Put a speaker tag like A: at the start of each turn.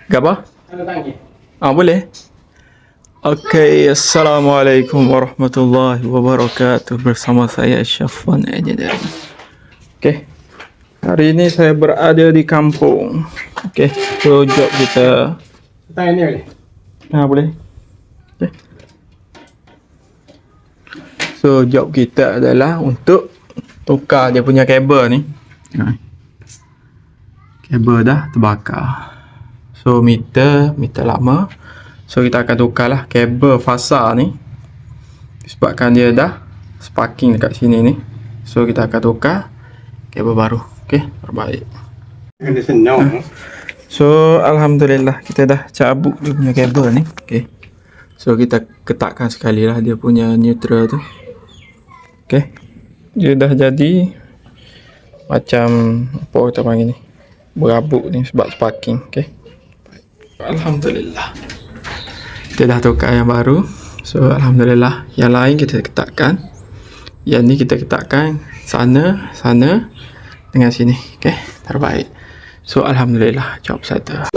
A: Gak apa? Boleh. Okey, Assalamualaikum warahmatullahi wabarakatuh. Bersama saya Syafwan Engineering. Okey. Hari ini saya berada di kampung. Okey, so job kita.
B: Tanya ni boleh?
A: Boleh. Okey. So job kita adalah untuk tukar dia punya kabel ni. Kabel dah terbakar. So meter lama. So kita akan tukarlah kabel fasa ni. Sebabkan dia dah sparking dekat sini ni. So kita akan tukar kabel baru. Okey, terbaik.
B: Kena senang.
A: So alhamdulillah kita dah cabut dia punya kabel ni. Okey. So kita ketakkan sekali lah dia punya neutral tu. Okey. Dia dah jadi macam apa kita panggil ni, berabuk ni sebab sparking. Okey. Alhamdulillah. Kita dah tukar yang baru. So alhamdulillah. Yang lain kita ketakkan. Yang ni kita ketakkan sana dengan sini. Okey, terbaik. So alhamdulillah job settle.